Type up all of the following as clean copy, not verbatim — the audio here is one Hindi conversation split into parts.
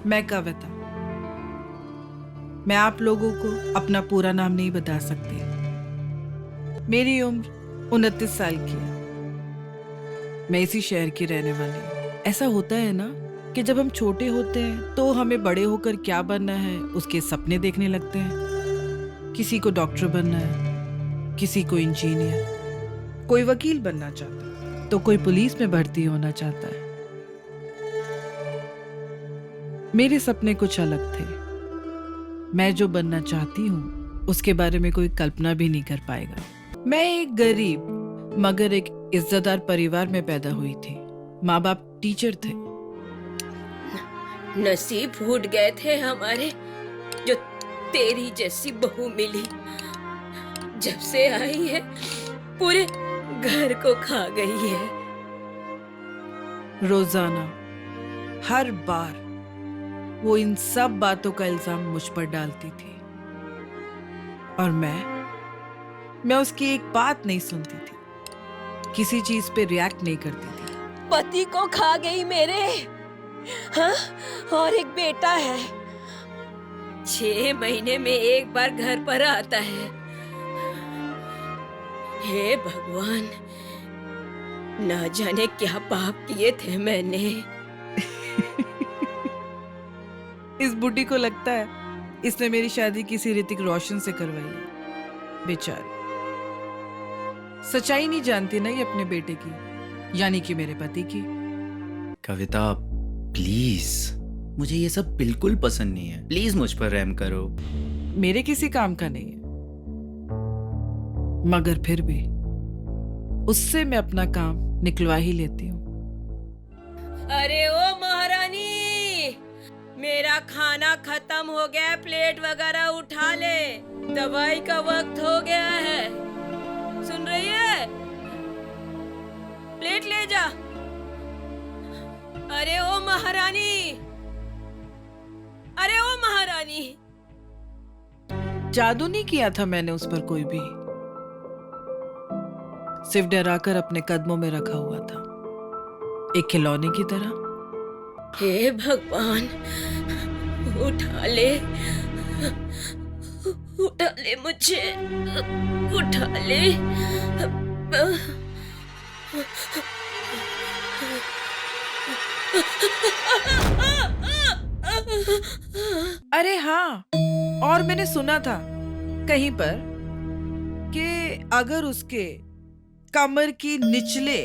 मैं कविता। मैं आप लोगों को अपना पूरा नाम नहीं बता सकती। मेरी उम्र 29 साल की है। मैं इसी शहर की रहने वाली हूँ। ऐसा होता है ना कि जब हम छोटे होते हैं तो हमें बड़े होकर क्या बनना है उसके सपने देखने लगते हैं। किसी को डॉक्टर बनना है, किसी को इंजीनियर, कोई वकील बनना चाहता है, तो कोई पुलिस में भर्ती होना चाहता है। मेरे सपने कुछ अलग थे। मैं जो बनना चाहती हूँ उसके बारे में कोई कल्पना भी नहीं कर पाएगा। मैं एक गरीब मगर एक इज्जतदार परिवार में पैदा हुई थी। माँ बाप टीचर थे। नसीब फूट गए थे हमारे जो तेरी जैसी बहू मिली। जब से आई है पूरे घर को खा गई है। रोजाना हर बार वो इन सब बातों का इल्जाम मुझ पर डालती थी और मैं उसकी एक बात नहीं सुनती थी, किसी चीज पे रिएक्ट नहीं करती थी। पति को खा गई मेरे। हाँ, और एक बेटा है, 6 महीने में एक बार घर पर आता है। हे भगवान, ना जाने क्या पाप किए थे मैंने। इस बुढ़ी को लगता है इसने मेरी शादी किसी ऋतिक रोशन से करवाई है। बेचारी सच्चाई नहीं जानती ना ये अपने बेटे की, यानी कि मेरे पति की। कविता प्लीज, मुझे ये सब बिल्कुल पसंद नहीं है। प्लीज मुझ पर रहम करो। मेरे किसी काम का नहीं है, मगर फिर भी उससे मैं अपना काम निकलवा ही लेती हूँ। अरे ओ महारानी, मेरा खाना खत्म हो गया, प्लेट वगैरह उठा ले, दवाई का वक्त हो गया है। सुन रही है? प्लेट ले जा। अरे ओ महारानी, अरे ओ महारानी। जादू नहीं किया था मैंने उस पर कोई भी, सिर्फ डराकर अपने कदमों में रखा हुआ था, एक खिलौने की तरह। हे भगवान, उठा ले, उठा ले मुझे, उठा ले। अरे हाँ, और मैंने सुना था कहीं पर कि अगर उसके कमर की निचले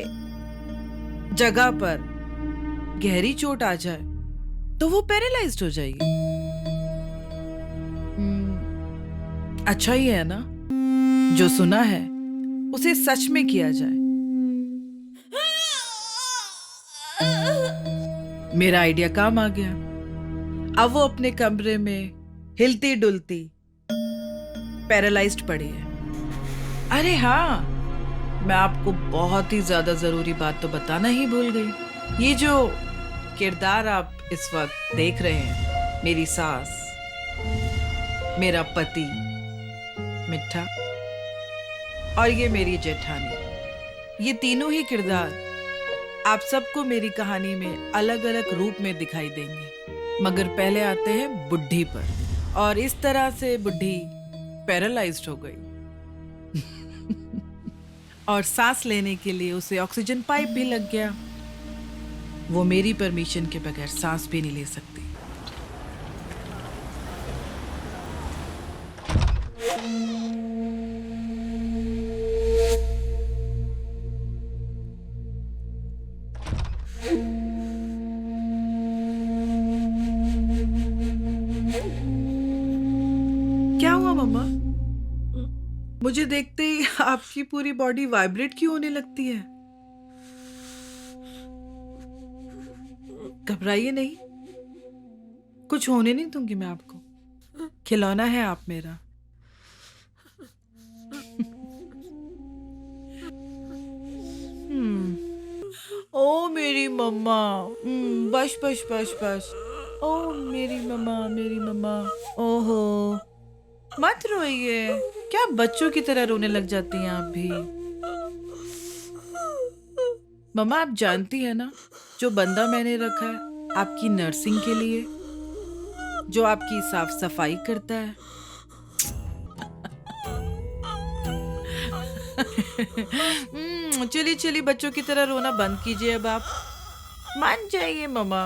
जगह पर गहरी चोट आ जाए तो वो पैरालाइज्ड हो जाएगी। अच्छा ही है ना, जो सुना है उसे सच में किया जाए। मेरा आइडिया काम आ गया। अब वो अपने कमरे में हिलती डुलती पैरालाइज्ड पड़ी है। अरे हाँ, मैं आपको बहुत ही ज्यादा जरूरी बात तो बताना ही भूल गई। ये जो किरदार आप इस वक्त देख रहे हैं, मेरी सास, मेरा पति मिठा और ये मेरी जेठानी, ये तीनों ही किरदार आप सबको मेरी कहानी में अलग अलग रूप में दिखाई देंगे। मगर पहले आते हैं बुढ़ी पर, और इस तरह से बुढ़ी पैरालाइज्ड हो गई और सांस लेने के लिए उसे ऑक्सीजन पाइप भी लग गया। वो मेरी परमिशन के बगैर सांस भी नहीं ले सकती। क्या हुआ मम्मा? मुझे देखते ही आपकी पूरी बॉडी वाइब्रेट क्यों होने लगती है? घबराइए नहीं, कुछ होने नहीं दूंगी मैं आपको। खिलौना है आप मेरा। ओ मेरी मम्मा, बस बस बस बस। ओ मेरी मम्मा, मेरी मम्मा। ओहो, मत रोइए। क्या बच्चों की तरह रोने लग जाती हैं आप भी? मम्मा, आप जानती है ना जो बंदा मैंने रखा है आपकी नर्सिंग के लिए, जो आपकी साफ सफाई करता है। चलिए चलिए, बच्चों की तरह रोना बंद कीजिए। अब आप मान जाइए मम्मा।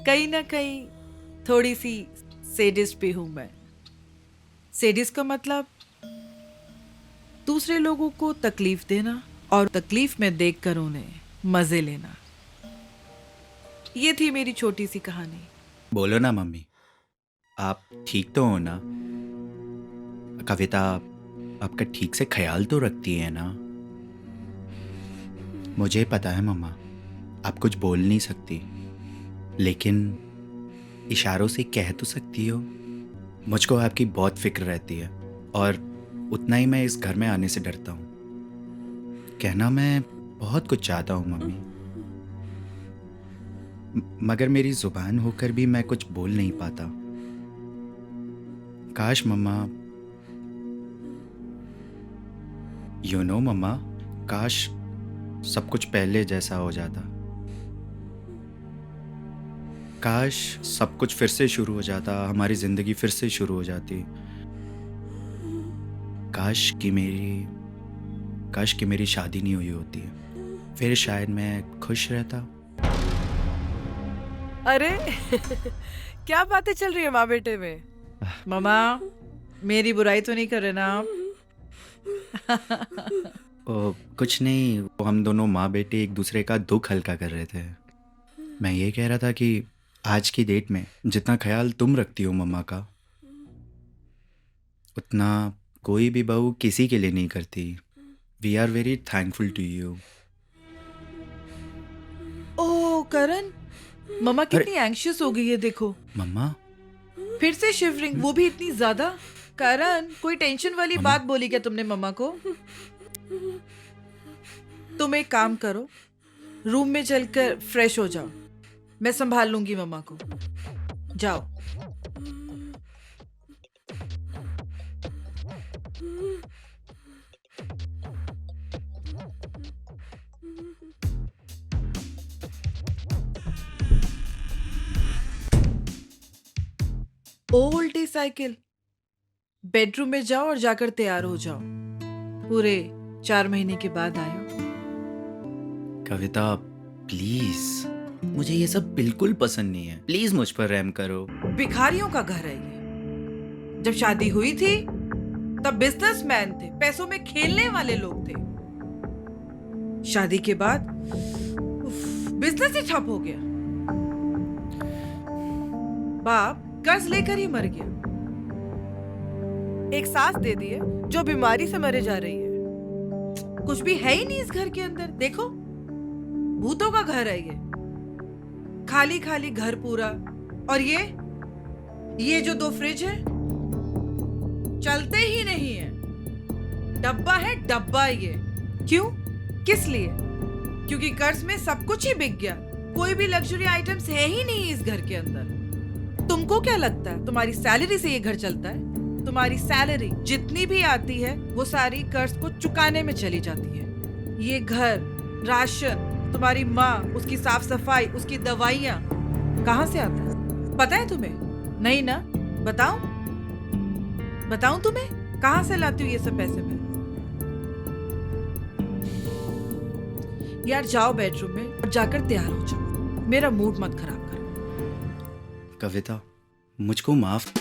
कहीं ना कहीं थोड़ी सी सेडिस्ट भी हूं मैं। सेडिस्ट का मतलब दूसरे लोगों को तकलीफ देना और तकलीफ में देखकर उन्हें मजे लेना। ये थी मेरी छोटी सी कहानी। बोलो ना मम्मी, आप ठीक तो हो ना? कविता आपका ठीक से ख्याल तो रखती है ना? मुझे पता है मम्मा, आप कुछ बोल नहीं सकती, लेकिन इशारों से कह तो सकती हो। मुझको आपकी बहुत फिक्र रहती है और उतना ही मैं इस घर में आने से डरता हूँ। कहना मैं बहुत कुछ चाहता हूँ मम्मी, मगर मेरी जुबान होकर भी मैं कुछ बोल नहीं पाता। काश मम्मा, यू नो मम्मा, काश सब कुछ पहले जैसा हो जाता। काश सब कुछ फिर से शुरू हो जाता, हमारी जिंदगी फिर से शुरू हो जाती। काश कि मेरी शादी नहीं हुई होती, फिर शायद मैं खुश रहता। अरे क्या बातें चल रही है माँ बेटे में? मम्मा, मेरी बुराई तो नहीं कर रहे ना आप? कुछ नहीं, वो हम दोनों माँ बेटे एक दूसरे का दुख हल्का कर रहे थे। मैं ये कह रहा था कि आज की डेट में जितना ख्याल तुम रखती हो मम्मा का, उतना कोई भी बहू किसी के लिए नहीं करती। We are very thankful to you. Oh Karan, मम्मा कितनी एंग्शियस हो गई है देखो। मम्मा, फिर से शिवरिंग, वो भी इतनी ज्यादा। करण, कोई टेंशन वाली मम्मा। बात बोली क्या तुमने मम्मा को? तुम एक काम करो, रूम में चलकर फ्रेश हो जाओ, मैं संभाल लूंगी मम्मा को। जाओ। ओल्ड साइकिल, बेडरूम में जाओ और जाकर तैयार हो जाओ। पूरे 4 महीने के बाद आए हो। कविता प्लीज, मुझे ये सब बिल्कुल पसंद नहीं है। प्लीज मुझ पर रहम करो। भिखारियों का घर है ये। जब शादी हुई थी तब बिजनेसमैन थे, पैसों में खेलने वाले लोग थे। शादी के बाद बिजनेस ही ठप हो गया। बाप कर्ज लेकर ही मर गया। एक सास दे दी है जो बीमारी से मरे जा रही है। कुछ भी है ही नहीं इस घर के अंदर। देखो, भूतों का घर है ये। खाली खाली घर पूरा। और ये जो 2 फ्रिज है चलते ही नहीं है। डब्बा है डब्बा ये। क्यों? किस लिए? क्योंकि कर्ज में सब कुछ ही बिक गया। कोई भी लग्जरी आइटम्स है ही नहीं इस घर के अंदर। तुमको क्या लगता है तुम्हारी सैलरी से ये घर चलता है? तुम्हारी सैलरी जितनी भी आती है वो सारी कर्ज को चुकाने में चली जाती है। ये घर, राशन, तुम्हारी माँ, उसकी साफ सफाई, उसकी दवाइयाँ कहाँ से आता है? पता है तुम्हें? नहीं ना? बताऊं तुम्हें कहाँ से लाती हूँ ये सब पैसे में? यार जाओ बेडरूम में और जाकर तैयार हो जाओ। मेरा मूड मत खराब करो। कविता, मुझको माफ।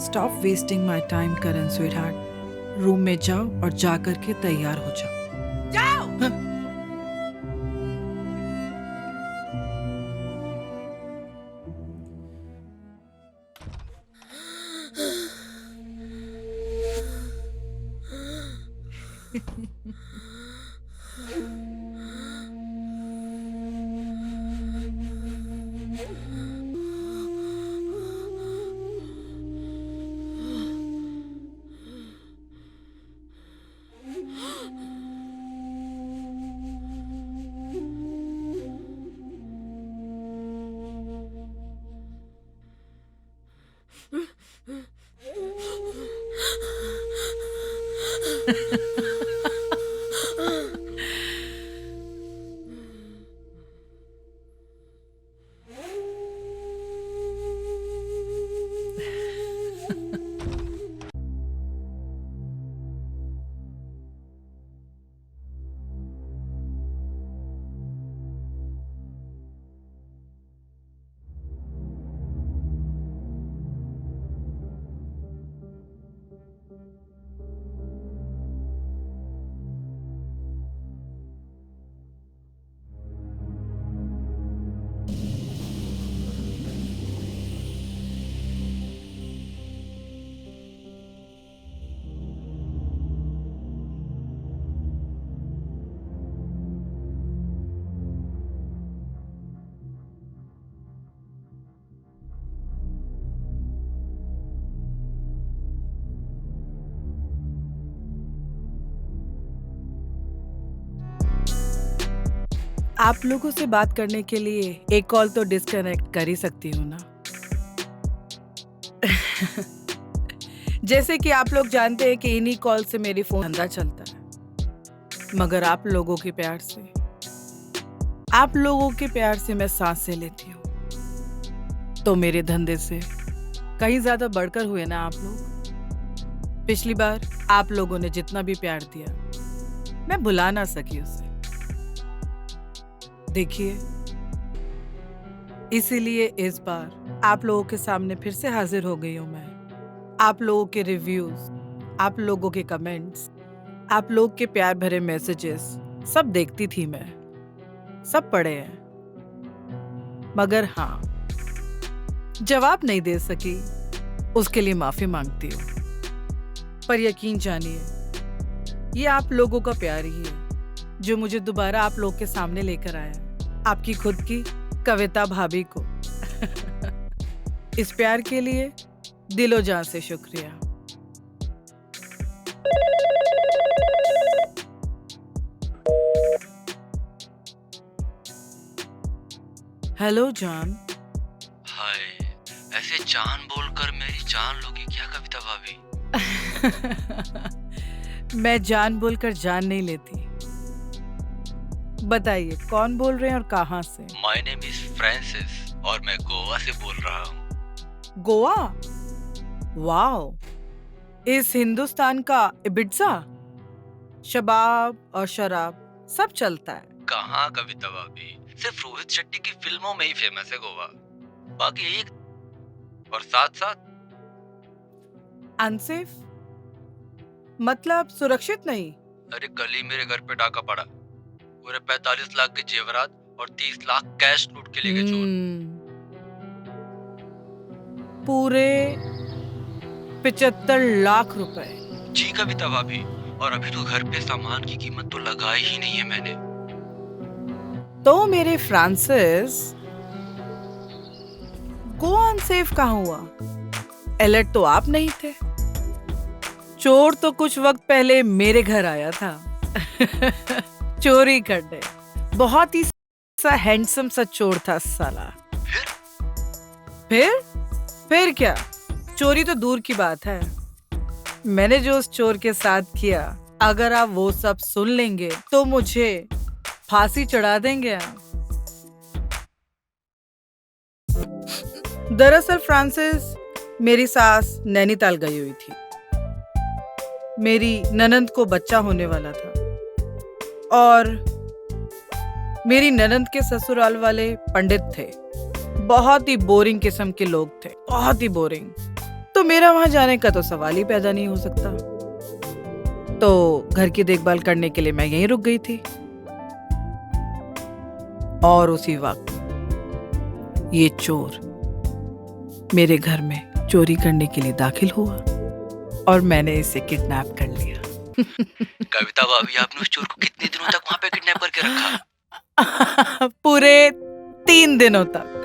Stop wasting my time Karan sweetheart. Room में जाओ और जाकर के तैयार हो जाओ। जाओ। आप लोगों से बात करने के लिए एक कॉल तो डिस्कनेक्ट कर ही सकती हूँ ना। जैसे कि आप लोग जानते हैं कि इन्हीं कॉल से मेरी फोन धंधा चलता है, मगर आप लोगों के प्यार से मैं सांसें लेती हूँ। तो मेरे धंधे से कहीं ज्यादा बढ़कर हुए ना आप लोग। पिछली बार आप लोगों ने जितना भी प्यार दिया, मैं भुला ना सकी उसे। देखिए, इसीलिए इस बार आप लोगों के सामने फिर से हाजिर हो गई हूं मैं। आप लोगों के रिव्यूज, आप लोगों के कमेंट्स, आप लोग के प्यार भरे मैसेजेस सब देखती थी मैं, सब पढ़े हैं। मगर हाँ, जवाब नहीं दे सकी, उसके लिए माफी मांगती हूँ। पर यकीन जानिए, ये आप लोगों का प्यार ही है जो मुझे दोबारा आप लोग के सामने लेकर आया, आपकी खुद की कविता भाभी को। इस प्यार के लिए दिलो जान से शुक्रिया। हेलो जान। हाय, ऐसे जान बोलकर मेरी जान लोगी क्या कविता भाभी? मैं जान बोलकर जान नहीं लेती। बताइए, कौन बोल रहे हैं और कहाँ से? माय नेम इज फ्रांसिस और मैं गोवा से बोल रहा हूँ। गोवा? वाओ, इस हिंदुस्तान का इबिजा, शबाब और शराब सब चलता है। कहाँ कविता भाभी, सिर्फ रोहित शेट्टी की फिल्मों में ही फेमस है गोवा, बाकी एक और साथ साथ अनसेफ मतलब सुरक्षित नहीं? अरे कल ही मेरे घर पे डाका पड़ा, पूरे 45 लाख के जेवरात और 30 लाख कैश लूट के ले गए चोर। पूरे 75 लाख रुपए? जी कविता भाभी, और अभी तो घर पे सामान की कीमत तो लगाई ही नहीं है मैंने। तो मेरे फ्रांसिस, गोवा अनसेफ कहाँ हुआ? अलर्ट तो आप नहीं थे। चोर तो कुछ वक्त पहले मेरे घर आया था चोरी करने। बहुत ही सा हैंडसम सा चोर था साला। फिर क्या, चोरी तो दूर की बात है। मैंने जो उस चोर के साथ किया, अगर आप वो सब सुन लेंगे तो मुझे फांसी चढ़ा देंगे आप। दरअसल फ्रांसिस, मेरी सास नैनीताल गई हुई थी। मेरी ननंद को बच्चा होने वाला था और मेरी ननंद के ससुराल वाले पंडित थे। बहुत ही बोरिंग किस्म के लोग थे, बहुत ही बोरिंग। तो मेरा वहां जाने का तो सवाल ही पैदा नहीं हो सकता। तो घर की देखभाल करने के लिए मैं यहीं रुक गई थी। और उसी वक्त ये चोर मेरे घर में चोरी करने के लिए दाखिल हुआ और मैंने इसे किडनैप कर लिया। कविता भाभी, आपने उस चोर को कितने दिनों तक वहां पे किडनैप करके रखा? पूरे 3 दिनों तक।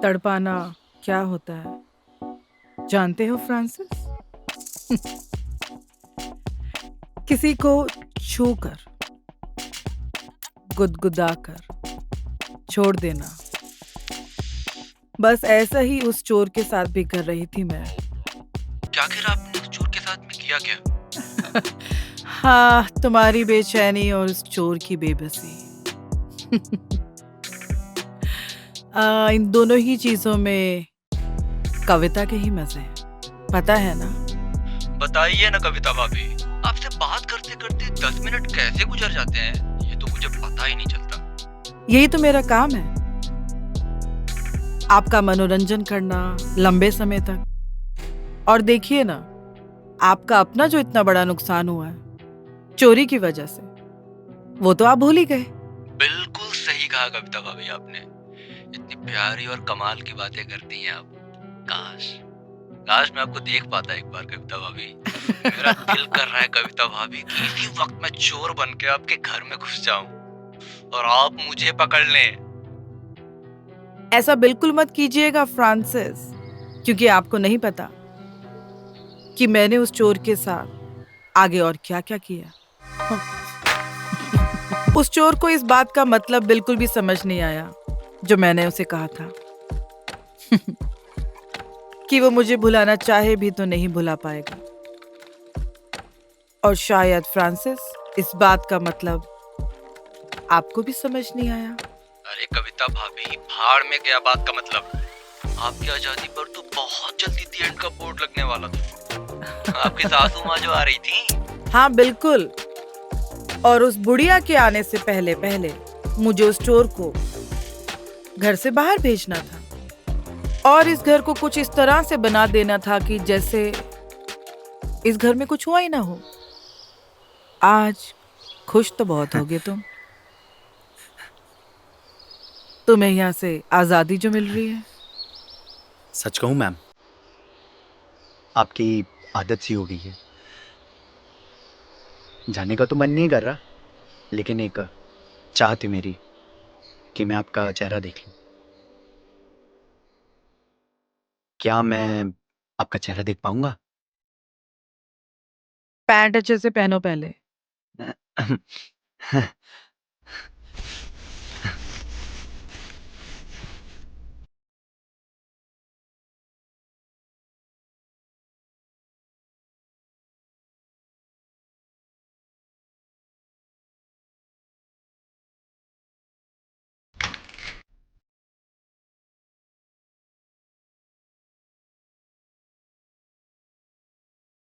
तड़पाना क्या होता है जानते हो फ्रांसिस? किसी को छूकर, गुदगुदाकर छोड़ देना। बस ऐसा ही उस चोर के साथ भी कर रही थी मैं। क्या आखिर आपने उस चोर के साथ में किया क्या? हाँ, तुम्हारी बेचैनी और उस चोर की बेबसी। इन दोनों ही चीजों में कविता के ही मजे हैं, पता है ना? बताइए ना कविता भाभी, आपसे बात करते करते 10 मिनट कैसे गुजर जाते हैं, ये तो मुझे पता ही नहीं चलता। यही तो मेरा काम है, आपका मनोरंजन करना लंबे समय तक। और देखिए ना, आपका अपना जो इतना बड़ा नुकसान हुआ है चोरी की वजह से, वो तो आप भूल ही गए। बिल्कुल सही कहा कविता भाभी आपने। इतनी प्यारी और कमाल की बातें करती हैं आप। काश मैं आपको देख पाता एक बार कविता भाभी। मेरा दिल कर रहा है कविता भाभी कि इसी वक्त मैं चोर बन के आपके घर में घुस जाऊं और आप मुझे पकड़ लें। ऐसा बिल्कुल मत कीजिएगा फ्रांसिस, क्योंकि आपको नहीं पता कि मैंने उस चोर के साथ आगे और क्या क्या किया। उस चोर को इस बात का मतलब बिल्कुल भी समझ नहीं आया जो मैंने उसे कहा था कि वो मुझे भुलाना चाहे भी तो नहीं भुला पाएगा। और शायद फ्रांसिस, इस बात का मतलब आपको भी समझ नहीं आया। अरे कविता भाभी, भाड़ में गया बात का मतलब। आपकी आजादी पर तो बहुत जल्दी दी एंड का बोर्ड लगने वाला था। आपकी सासू माँ जो आ रही थी। हाँ बिल्कुल, और उस बुढ़िया के आने से पहले पहले मुझे उस चोर को घर से बाहर भेजना था और इस घर को कुछ इस तरह से बना देना था कि जैसे इस घर में कुछ हुआ ही ना हो। आज खुश तो बहुत होगे तुम। तुम्हें यहाँ से आजादी जो मिल रही है। सच कहूं मैम, आपकी आदत सी हो गई है। जाने का तो मन नहीं कर रहा, लेकिन एक चाह थी मेरी कि मैं आपका चेहरा देख लूं। क्या मैं आपका चेहरा देख पाऊंगा? पैंट अच्छे से पहनो पहले।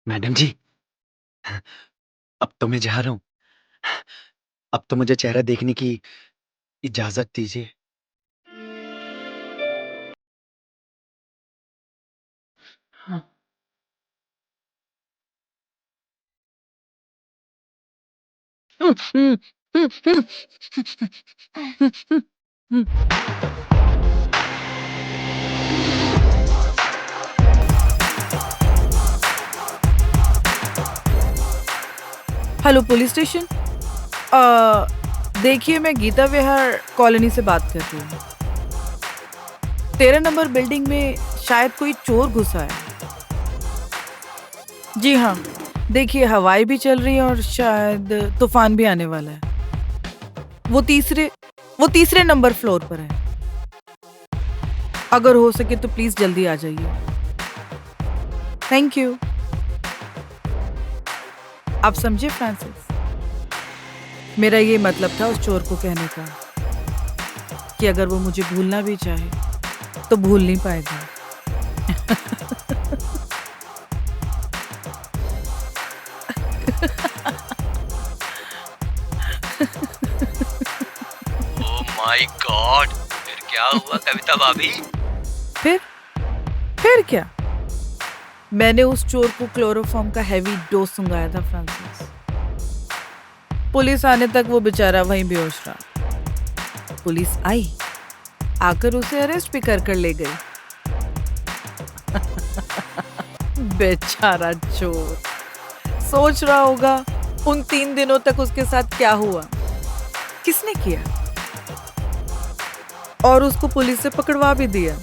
मैडम जी, अब तो मैं जा रहा हूँ। अब तो मुझे चेहरा देखने की इजाजत दीजिए। Hello police station. देखिए, मैं गीता विहार कॉलोनी से बात कर रही हूँ। 13 नंबर बिल्डिंग में शायद कोई चोर घुसा है। जी हाँ, देखिए हवाएं भी चल रही है और शायद तूफान भी आने वाला है। वो तीसरे नंबर फ्लोर पर है। अगर हो सके तो प्लीज जल्दी आ जाइए। Thank you. आप समझे फ्रांसिस? मेरा ये मतलब था उस चोर को कहने का कि अगर वो मुझे भूलना भी चाहे तो भूल नहीं पाएगा। ओह माय गॉड, फिर क्या हुआ कविता भाभी? फिर क्या? मैंने उस चोर को क्लोरोफॉर्म का हैवी डोज सुंघाया था फ्रांसिस। पुलिस आने तक वो बेचारा वहीं बेहोश रहा। पुलिस आई, आकर उसे अरेस्ट भी कर ले गई। बेचारा चोर सोच रहा होगा उन 3 दिनों तक उसके साथ क्या हुआ, किसने किया, और उसको पुलिस से पकड़वा भी दिया।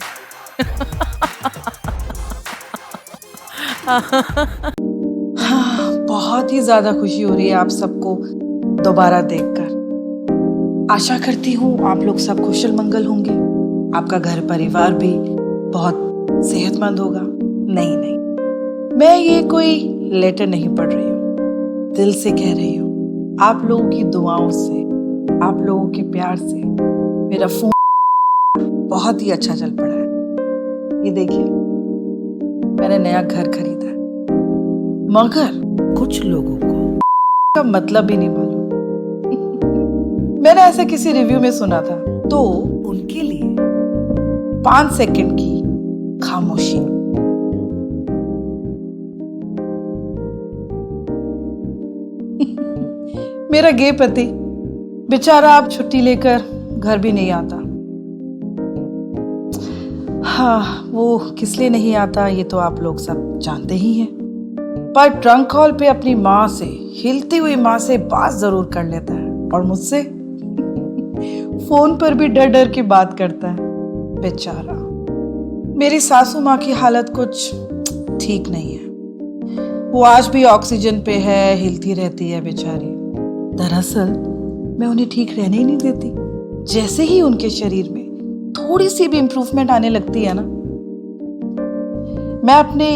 हाँ, बहुत ही ज्यादा खुशी हो रही है आप सबको दोबारा देखकर। आशा करती हूँ आप लोग सब कुशल मंगल होंगे, आपका घर परिवार भी बहुत सेहतमंद होगा। नहीं, मैं ये कोई लेटर नहीं पढ़ रही हूँ, दिल से कह रही हूँ। आप लोगों की दुआओं से, आप लोगों के प्यार से मेरा फोन बहुत ही अच्छा चल पड़ा है। ये देखिए, मैंने नया घर खरीदा है, मगर कुछ लोगों को का मतलब ही नहीं मालूम। मैंने ऐसा किसी रिव्यू में सुना था, तो उनके लिए 5 सेकंड की खामोशी। मेरा गे पति बेचारा अब छुट्टी लेकर घर भी नहीं आता। हाँ, वो किस लिए नहीं आता ये तो आप लोग सब जानते ही हैं, पर ट्रंक कॉल पे अपनी माँ से, हिलती हुई माँ से बात जरूर कर लेता है, और मुझसे फोन पर भी डर डर के बात करता है। बेचारा, मेरी सासू माँ की हालत कुछ ठीक नहीं है। वो आज भी ऑक्सीजन पे है, हिलती रहती है बेचारी। दरअसल मैं उन्हें ठीक रहने ही नहीं देती। जैसे ही उनके शरीर में थोड़ी सी भी इंप्रूवमेंट आने लगती है ना, मैं अपने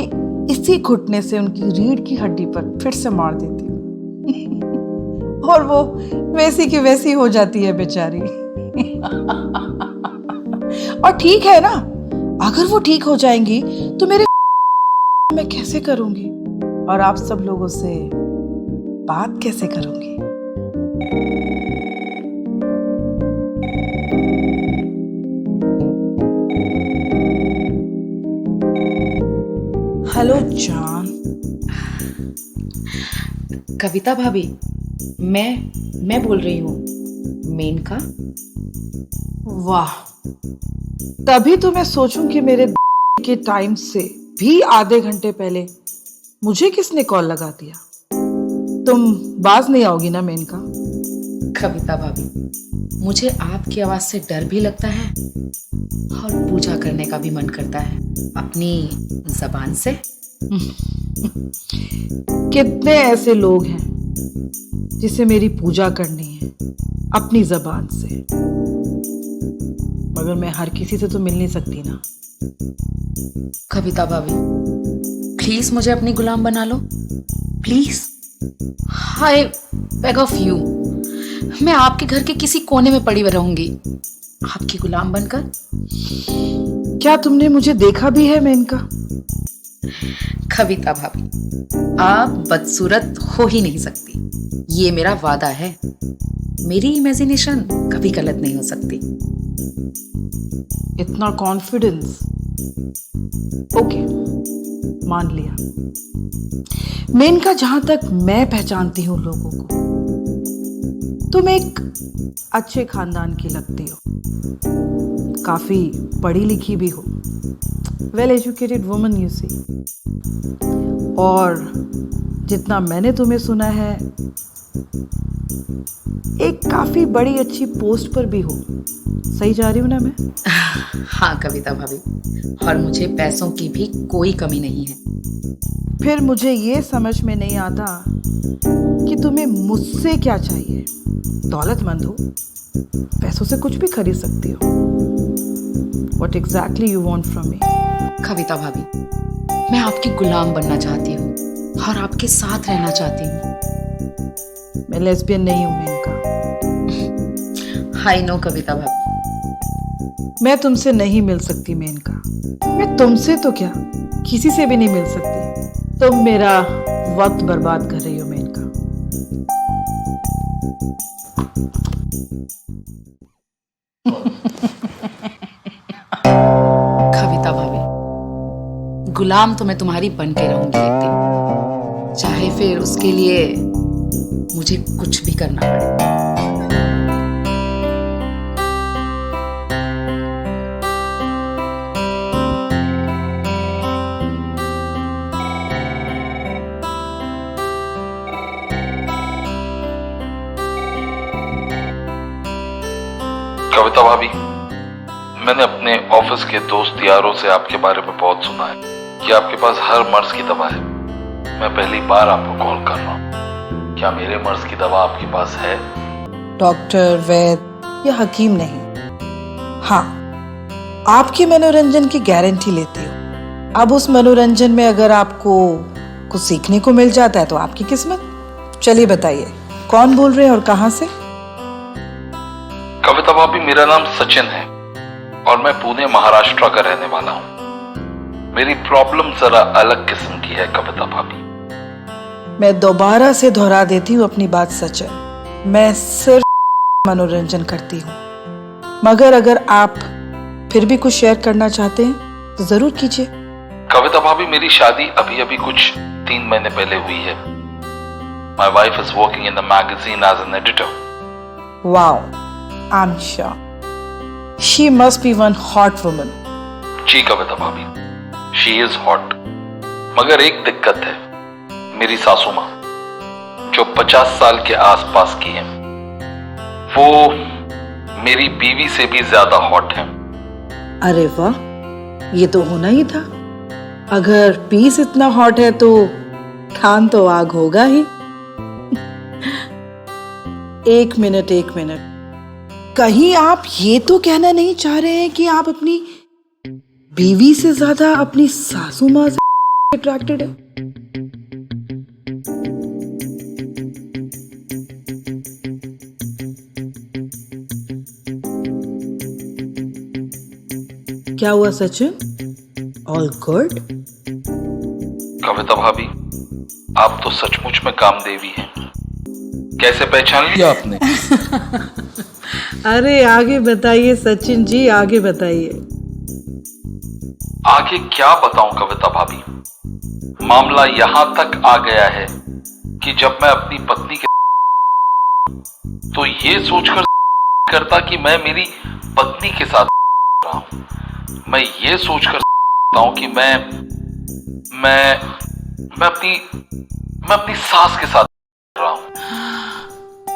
इसी घुटने से उनकी रीढ़ की हड्डी पर फिर से मार देती हूँ। और वो वैसी की वैसी हो जाती है बेचारी। और ठीक है ना, अगर वो ठीक हो जाएंगी तो मेरे मैं कैसे करूंगी, और आप सब लोगों से बात कैसे करूंगी? हेलो जान। कविता भाभी, मैं बोल रही हूँ, मेनका। वाह, तभी तो मैं सोचूं कि मेरे के टाइम से भी आधे घंटे पहले मुझे किसने कॉल लगा दिया। तुम बाज नहीं आओगी ना मेनका? कविता भाभी, मुझे आपकी आवाज से डर भी लगता है और पूजा करने का भी मन करता है अपनी जबान से। कितने ऐसे लोग हैं जिसे मेरी पूजा करनी है अपनी जबान से, मगर मैं हर किसी से तो मिल नहीं सकती ना। कविता भाभी, प्लीज मुझे अपनी गुलाम बना लो, please. I beg of you. मैं आपके घर के किसी कोने में पड़ी रहूंगी, आपकी गुलाम बनकर। क्या तुमने मुझे देखा भी है मेनका? कविता भाभी, आप बदसूरत हो ही नहीं सकती, ये मेरा वादा है। मेरी इमेजिनेशन कभी गलत नहीं हो सकती। इतना कॉन्फिडेंस? ओके, मान लिया। मेनका, जहां तक मैं पहचानती हूँ लोगों को, तुम एक अच्छे खानदान की लगती हो, काफी पढ़ी लिखी भी हो, well educated woman you see. और जितना मैंने तुम्हें सुना है, एक काफी बड़ी अच्छी पोस्ट पर भी हो। सही जा रही हूँ ना मैं? हाँ कविता भाभी, और मुझे पैसों की भी कोई कमी नहीं है। फिर मुझे ये समझ में नहीं आता कि तुम्हें मुझसे क्या चाहिए। दौलतमंद हो, पैसों से कुछ भी खरीद सकती हो। What exactly you want from me? कविता भाभी, मैं आपकी गुलाम बनना चाहती हूँ और आपके साथ रहना चाहती हूँ। मैं लेस्बियन नहीं हूँ मेनका। आई नो कविता भाभी। मैं तुमसे नहीं मिल सकती मेनका। मैं तुमसे तो क्या, किसी से भी नहीं मिल सकती। तुम मेरा वक्त बर्बाद कर रही हो मेनका। कविता भाभी, गुलाम तो मैं तुम्हारी बन के रहूंगी एक दिन, चाहे फिर उसके लिए मुझे कुछ भी करना पड़े। कविता भाभी, मैंने अपने ऑफिस के दोस्त यारों से आपके बारे में बहुत सुना है कि आपके पास हर मर्ज की दवा है। मैं पहली बार आपको कॉल कर रहा हूँ। क्या मेरे मर्ज की दवा आपके पास है? डॉक्टर, वैद या हकीम नहीं, हाँ, आपके मनोरंजन की गारंटी लेती हूँ। अब उस मनोरंजन में अगर आपको कुछ सीखने को मिल जाता है तो आपकी किस्मत। चलिए बताइए, कौन बोल रहे हैं और कहाँ से? कविता भाभी, मेरा नाम सचिन है और मैं पुणे महाराष्ट्र का रहने वाला हूँ। मेरी प्रॉब्लम जरा अलग किस्म की है कविता भाभी। मैं दोबारा से दोहरा देती हूँ अपनी बात सचिन, मैं सिर्फ मनोरंजन करती हूँ। मगर अगर आप फिर भी कुछ शेयर करना चाहते हैं तो जरूर कीजिए। कविता भाभी, मेरी शादी अभी अभी कुछ 3 महीने पहले हुई है। My wife is working in the magazine as an editor. Wow, I am sure she must be one hot woman. जी कविता भाभी, शी इज हॉट। मगर एक दिक्कत है, मेरी सासू माँ जो 50 साल के आसपास की है, वो मेरी बीवी से भी ज्यादा हॉट है। अरे वाह, ये तो होना ही था। अगर पीस इतना हॉट है तो खान तो आग होगा ही। एक मिनट, कहीं आप ये तो कहना नहीं चाह रहे हैं कि आप अपनी बीवी से ज्यादा अपनी सासू माँ से अट्रैक्टेड है? क्या हुआ सचिन? All good? कविता भाभी, आप तो सचमुच में कामदेवी हैं। कैसे पहचान लिया आपने? अरे आगे बताइए सचिन जी, आगे बताइए। आगे क्या बताऊं कविता भाभी, मामला यहां तक आ गया है कि जब मैं अपनी पत्नी के तो ये सोचकर करता कि मैं मेरी पत्नी के साथ रहा हूं। मैं ये सोचकर हूं कि मैं अपनी सास के साथ रहा हूं।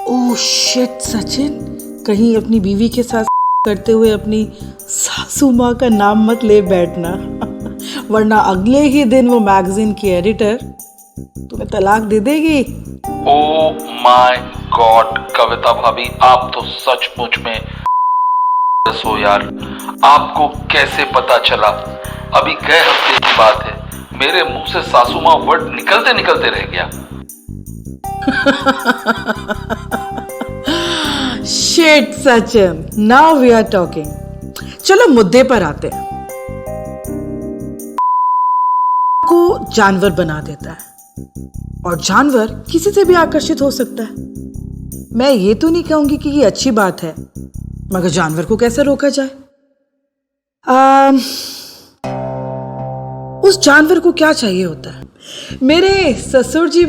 ओह शिट सचिन, कहीं अपनी बीवी के साथ करते हुए अपनी सासू माँ का नाम मत ले बैठना, वरना अगले ही दिन वो मैगजीन की एडिटर तुम्हें तलाक दे देगी। ओह माय गॉड कविता भाभी, आप तो सचमुच में हो यार। आपको कैसे पता चला? अभी गए हफ्ते की बात है, मेरे मुंह से सासू माँ वर्ड निकलते निकलते रह गया। Shit Sachin, now we are talking. चलो मुद्दे पर आते हैं। को जानवर बना देता है और जानवर किसी से भी आकर्षित हो सकता है। मैं ये तो नहीं कहूंगी कि ये अच्छी बात है, मगर जानवर को कैसे रोका जाए? उस जानवर को क्या चाहिए होता है? मेरे ससुर जी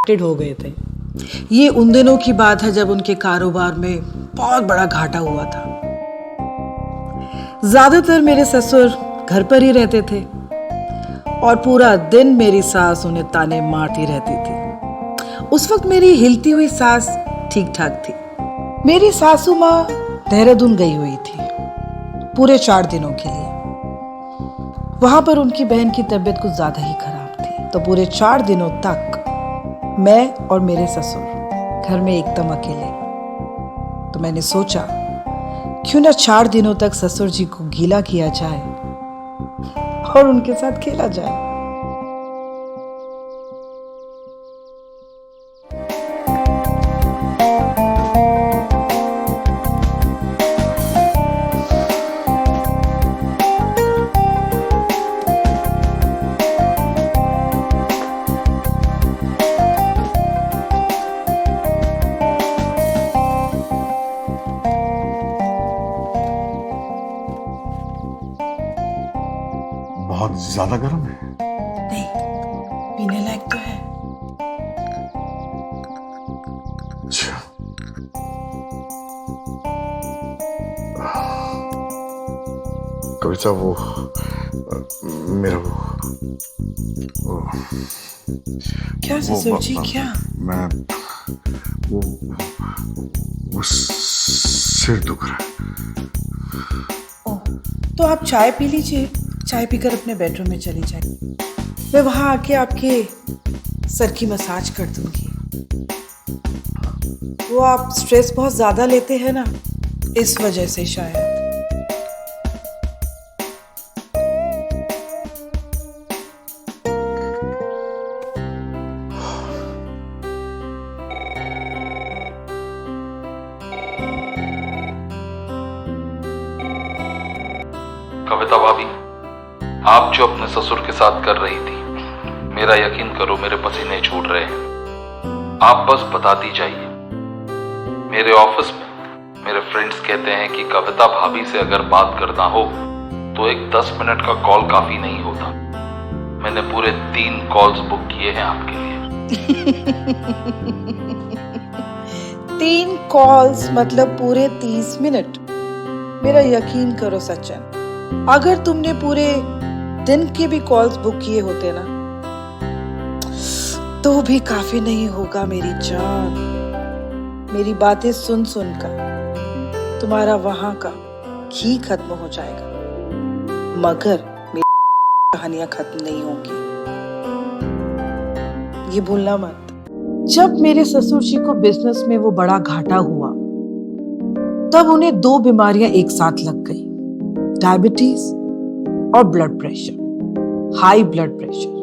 हो गए थे। ये उन दिनों की बात है जब उनके कारोबार में बहुत बड़ा घाटा हुआ था। ज्यादातर मेरे ससुर घर पर ही रहते थे और पूरा दिन मेरी सास उन्हें ताने मारती रहती थी। उस वक्त मेरी हिलती हुई सांस ठीक ठाक थी। मेरी सासू माँ देहरादून गई हुई थी पूरे 4 दिनों के लिए। वहां पर उनकी बहन की तबीयत कुछ ज्यादा ही खराब थी, तो पूरे 4 दिनों तक मैं और मेरे ससुर घर में एकदम अकेले। तो मैंने सोचा क्यों ना 4 दिनों तक ससुर जी को गीला किया जाए और उनके साथ खेला जाए। बहुत ज्यादा गर्म है। नहीं, पीने लायक तो है। अच्छा, कविता वो मेरा वो क्या ससुर जी, क्या? मैं वो सिर दुख रहा है। ओह, तो आप चाय पी लीजिए। चाय पीकर अपने बेडरूम में चली जाइए। मैं वहां आके आपके सर की मसाज कर दूंगी। वो आप स्ट्रेस बहुत ज्यादा लेते हैं ना, इस वजह से शायद। कविता भाभी, आप जो अपने ससुर के साथ कर रही थी, मेरा यकीन करो मेरे पसीने छूट रहे हैं। आप बस बताती जाइए। मेरे ऑफिस में मेरे फ्रेंड्स कहते हैं कि कविता भाभी से अगर बात करना हो तो एक 10 मिनट का कॉल काफी नहीं होता। मैंने पूरे 3 कॉल्स बुक किए हैं आपके लिए। 3 कॉल्स मतलब पूरे 30 मिनट। मेरा यकीन करो सचिन, अगर तुमने पूरे दिन के भी कॉल्स बुक किए होते ना तो भी काफी नहीं होगा मेरी जान। मेरी बातें सुन सुनकर तुम्हारा वहां का घी खत्म हो जाएगा, मगर मेरी कहानियां खत्म नहीं होंगी। ये भूलना मत। जब मेरे ससुर जी को बिजनेस में वो बड़ा घाटा हुआ, तब उन्हें 2 बीमारियां एक साथ लग गई, डायबिटीज और blood pressure, high blood pressure.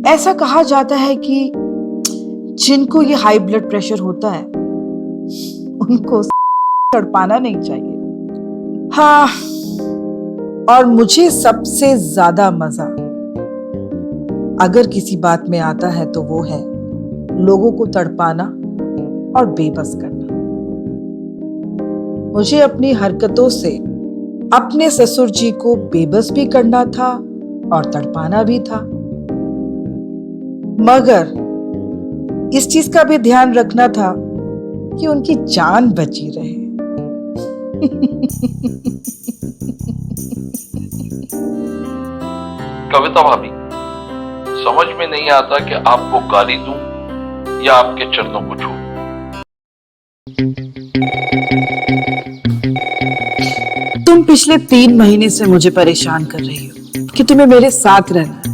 ऐसा कहा जाता है कि जिनको ये हाई ब्लड प्रेशर होता है उनको तड़पाना नहीं चाहिए। हाँ, और मुझे सबसे ज्यादा मजा अगर किसी बात में आता है तो वो है लोगों को तड़पाना और बेबस करना। मुझे अपनी हरकतों से अपने ससुर जी को बेबस भी करना था और तड़पाना भी था, मगर इस चीज का भी ध्यान रखना था कि उनकी जान बची रहे। कविता भाभी, समझ में नहीं आता कि आपको गाली दूं या आपके चरणों को छूं। तुम पिछले 3 महीने से मुझे परेशान कर रही हो कि तुम्हें मेरे साथ रहना है,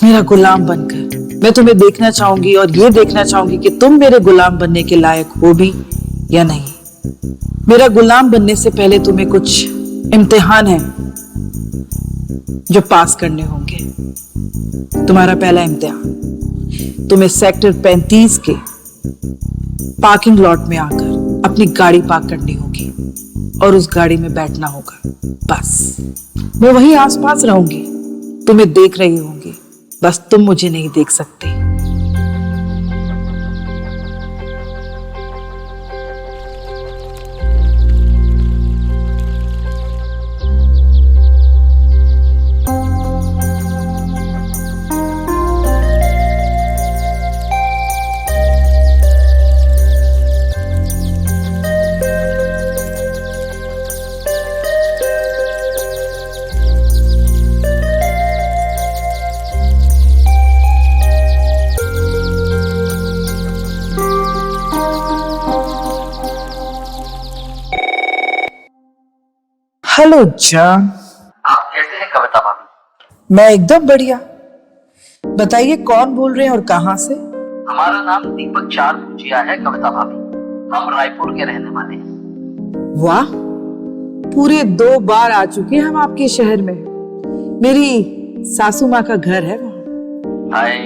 मेरा गुलाम बनकर। मैं तुम्हें देखना चाहूंगी और ये देखना चाहूंगी कि तुम मेरे गुलाम बनने के लायक हो भी या नहीं। मेरा गुलाम बनने से पहले तुम्हें कुछ इम्तिहान है जो पास करने होंगे। तुम्हारा पहला इम्तिहान, तुम्हें सेक्टर 35 के पार्किंग लॉट में आकर अपनी गाड़ी पार्क करनी होगी और उस गाड़ी में बैठना होगा। बस मैं वहीं आसपास रहूंगी, तुम्हें देख रही होंगी, बस तुम मुझे नहीं देख सकते। हेलो जान। आप कैसे हैं कविता भाभी? मैं एकदम बढ़िया। बताइए कौन बोल रहे हैं और कहाँ से? हमारा नाम दीपक चार भुजिया है कविता भाभी। हम रायपुर के रहने वाले हैं। वाह, पूरे 2 बार आ चुके हैं हम आपके शहर में। मेरी सासू माँ का घर है वहाँ। हाय,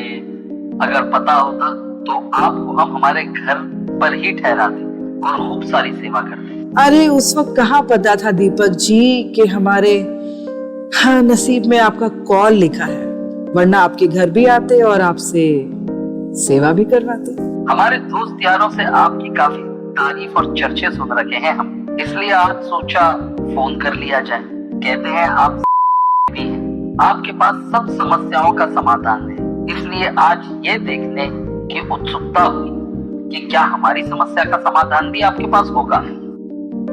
अगर पता होता तो आपको हम हमारे घर पर ही ठहराते और खूब सारी सेवा करते। अरे उस वक्त कहाँ पता था दीपक जी कि हमारे नसीब में आपका कॉल लिखा है, वरना आपके घर भी आते और आपसे सेवा भी करवाते। हमारे दोस्त यारों से आपकी काफी तारीफ और चर्चे सुन रखे हैं हम, इसलिए आज सोचा फोन कर लिया जाए। कहते हैं आप भी हैं, आपके पास सब समस्याओं का समाधान है, इसलिए आज ये देखने की उत्सुकता हुई कि क्या हमारी समस्या का समाधान भी आपके पास होगा।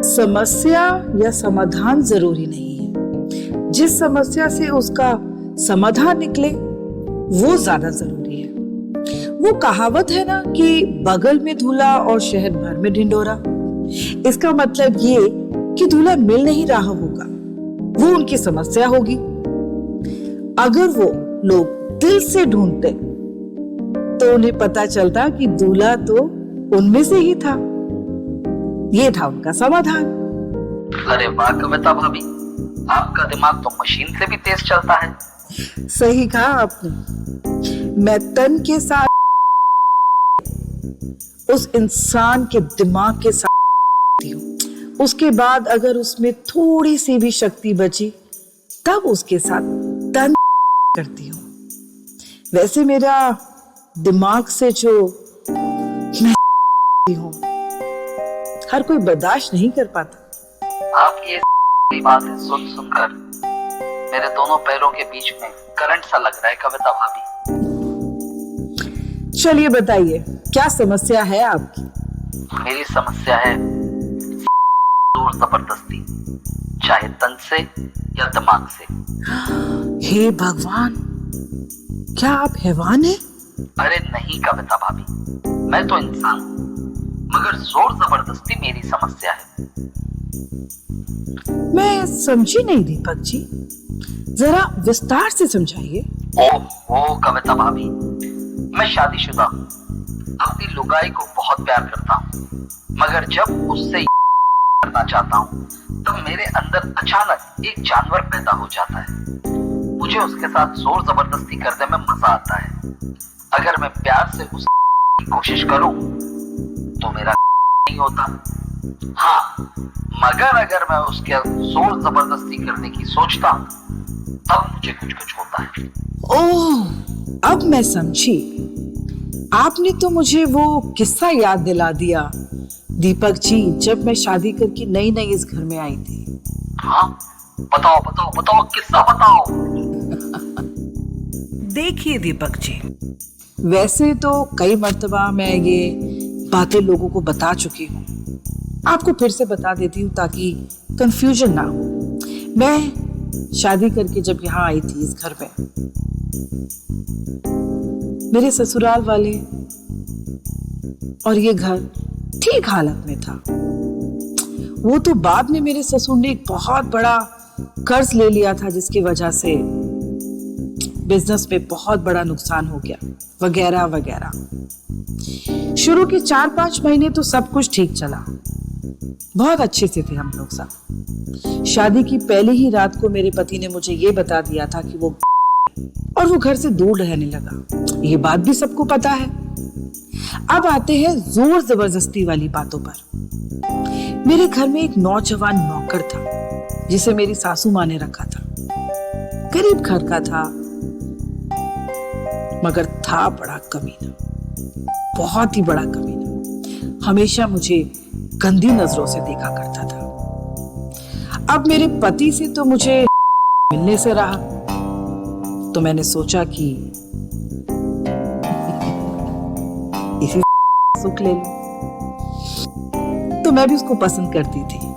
समस्या या समाधान जरूरी नहीं है, जिस समस्या से उसका समाधान निकले वो ज्यादा जरूरी है। वो कहावत है ना कि बगल में दूल्हा और शहर भर में ढिंढोरा। इसका मतलब ये कि दूल्हा मिल नहीं रहा होगा, वो उनकी समस्या होगी। अगर वो लोग दिल से ढूंढते तो उन्हें पता चलता कि दूल्हा तो उनमें से ही था। ये था उनका समाधान। अरे वाह कविता भाभी, आपका दिमाग तो मशीन से भी तेज चलता है। सही कहा आपने। मैं तन के साथ उस इंसान के दिमाग के साथ हूँ, उसके बाद अगर उसमें थोड़ी सी भी शक्ति बची तब उसके साथ तन करती हूँ। वैसे मेरा दिमाग से जो मैं हूँ हर कोई बर्दाश्त नहीं कर पाता। आपकी ये बातें सुन सुनकर मेरे दोनों पैरों के बीच में करंट सा लग रहा है कविता भाभी। चलिए बताइए क्या समस्या है आपकी? मेरी समस्या है जोर जबरदस्ती, चाहे तन से या दिमाग से। हे भगवान, क्या आप हैवान हैं? अरे नहीं कविता भाभी, मैं तो इंसान हूँ, मगर जोर जबरदस्ती मेरी समस्या है। मैं समझी नहीं दीपक जी, जरा विस्तार से समझाइए। ओह कविता भाभी, मैं शादीशुदा हूँ, अपनी लुगाई को बहुत प्यार करता हूँ, मगर जब उससे करना चाहता हूँ तब मेरे अंदर अचानक एक जानवर पैदा हो जाता है। मुझे उसके साथ जोर जबरदस्ती करने में मजा आता है। अगर मैं प्यार से उसकी कोशिश करूं तो मेरा नहीं होता। हाँ, मगर अगर मैं उसके जोर जबरदस्ती करने की सोचता हूं तब मुझे कुछ कुछ होता है। ओह, अब मैं समझी। आपने तो मुझे वो किस्सा याद दिला दिया दीपक जी, जब मैं शादी करके नई नई इस घर में आई थी। हाँ, बताओ बताओ बताओ, किस्सा बताओ। देखिए दीपक जी, वैसे तो कई मर्तबा मैं ये बातें लोगों को बता चुकी हूँ, आपको फिर से बता देती हूँ ताकि कंफ्यूजन ना हो। मैं शादी करके जब यहाँ आई थी इस घर में, मेरे ससुराल वाले और ये घर ठीक हालत में था। वो तो बाद में मेरे ससुर ने एक बहुत बड़ा कर्ज ले लिया था, जिसकी वजह से बिजनेस में बहुत बड़ा नुकसान हो गया, वगैरह वगैरह। शुरू के 4-5 महीने तो सब कुछ ठीक चला, बहुत अच्छे से थे हम लोग सब। शादी की पहली ही रात को मेरे पति ने मुझे ये बता दिया था कि वो घर से दूर रहने लगा। ये बात भी सबको पता है। अब आते हैं जोर जबरदस्ती वाली बातों पर। मेरे घर में एक नौजवान नौकर था जिसे मेरी सासू माँ ने रखा था। गरीब घर का था, मगर था बड़ा कमीना, बहुत ही बड़ा कमीना। हमेशा मुझे गंदी नजरों से देखा करता था। अब मेरे पति से तो मुझे मिलने से रहा, तो मैंने सोचा कि इसी सुख ले लूं। तो मैं भी उसको पसंद करती थी।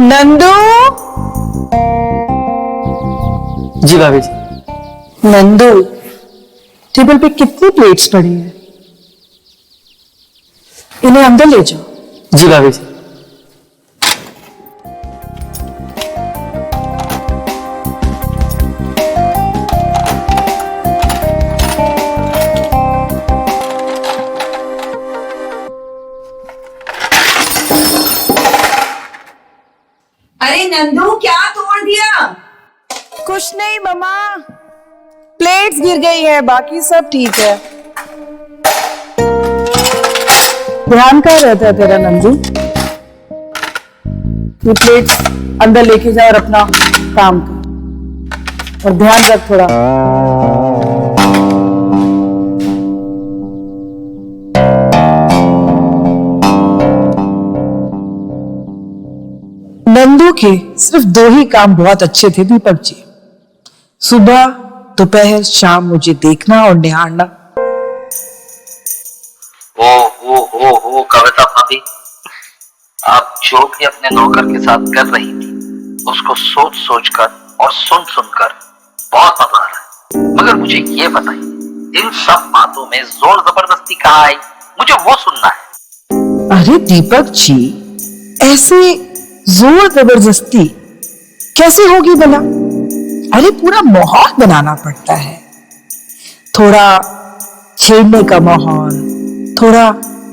नंदू। जी भाभी जी। नंदू, टेबल पे कितनी प्लेट्स पड़ी हैं? इन्हें अंदर ले जाओ। जी भाभी जी। अरे नंदू, क्या तोड़ दिया? कुछ नहीं मम्मा, प्लेट्स गिर गई है, बाकी सब ठीक है। ध्यान कहाँ रहता है तेरा नंदू? ये प्लेट्स अंदर लेके जा और अपना काम कर, और ध्यान रख थोड़ा। नंदू के सिर्फ 2 ही काम बहुत अच्छे थे दीपक जी, सुबह दोपहर शाम मुझे देखना और निहारना। ओ कविता भाभी, आप जो भी अपने नौकर के साथ कर रही थी उसको सोच सोच कर और सुन सुनकर बहुत मजा आ रहा है। मगर मुझे ये बताइए, इन सब बातों में जोर जबरदस्ती कहाँ आई? मुझे वो सुनना है। अरे दीपक जी, ऐसे जोर जबरदस्ती कैसे होगी भला? अरे पूरा माहौल बनाना पड़ता है, थोड़ा छेड़ने का माहौल, थोड़ा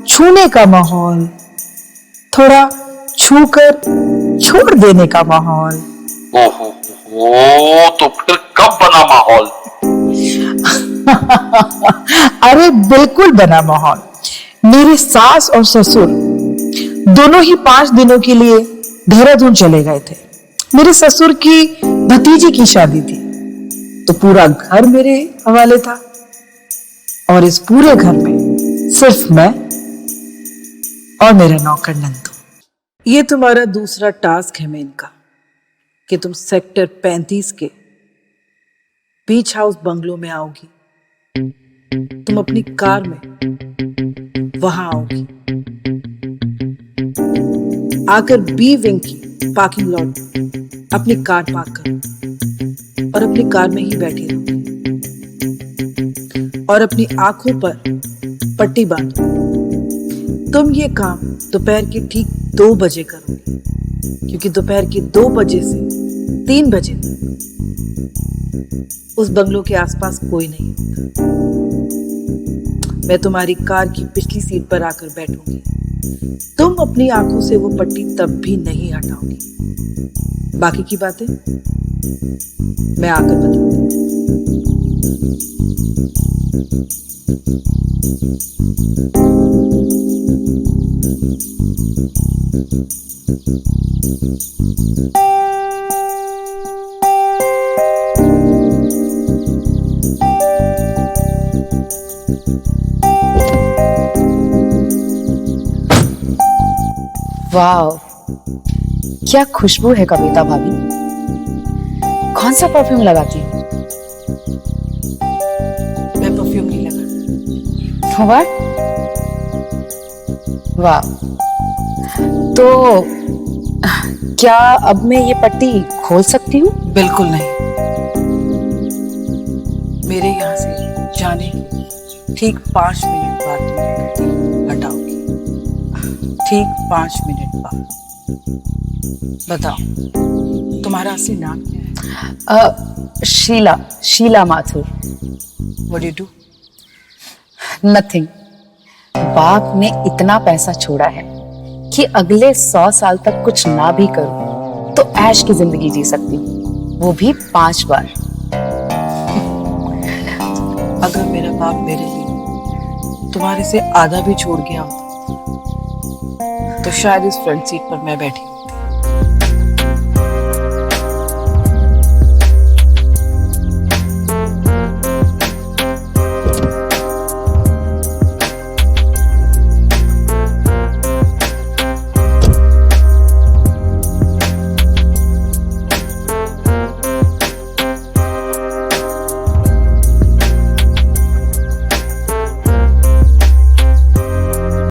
छूने का माहौल, थोड़ा छूकर छोड़ देने का माहौल। ओहो, तो फिर कब बना माहौल? अरे बिल्कुल बना माहौल। मेरे सास और ससुर दोनों ही 5 दिनों के लिए देहरादून चले गए थे। मेरे ससुर की भतीजी की शादी थी, तो पूरा घर मेरे हवाले था, और इस पूरे घर में सिर्फ मैं और मेरा नौकर नंदू। ये तुम्हारा दूसरा टास्क है मेनका, कि तुम सेक्टर 35 के बीच हाउस बंगलो में आओगी। तुम अपनी कार में वहां आओगी, आकर बी विंग की पार्किंग लॉट अपनी कार पार्क करो और अपनी कार में ही बैठी रहोगी, और अपनी आंखों पर पट्टी बांधो। तुम ये काम दोपहर के ठीक 2 बजे करोगे, क्योंकि दोपहर के 2 बजे से 3 बजे तक उस बंगलों के आसपास कोई नहीं होता। मैं तुम्हारी कार की पिछली सीट पर आकर बैठूंगी। तुम अपनी आंखों से वो पट्टी तब भी नहीं हटाओगी। बाकी की बातें मैं आकर बताऊंगी। वाह, क्या खुशबू है कविता भाभी। कौन सा परफ्यूम लगाती हो? मैं परफ्यूम नहीं लगा। वाह वाह, तो क्या अब मैं ये पट्टी खोल सकती हूँ? बिल्कुल नहीं। मेरे यहाँ से जाने के ठीक 5 मिनट बाद तुम ये पट्टी हटाओगी। ठीक 5 मिनट बाद। बताओ, तुम्हारा असली नाम क्या है? Sheela Mathur. What do you do? Nothing. बाप ने इतना पैसा छोड़ा है कि अगले 100 साल तक कुछ ना भी करूं तो ऐश की जिंदगी जी सकती हूँ, वो भी 5 बार। अगर मेरा बाप मेरे लिए तुम्हारे से आधा भी छोड़ गया होता तो शायद इस फ्रंट सीट पर मैं बैठी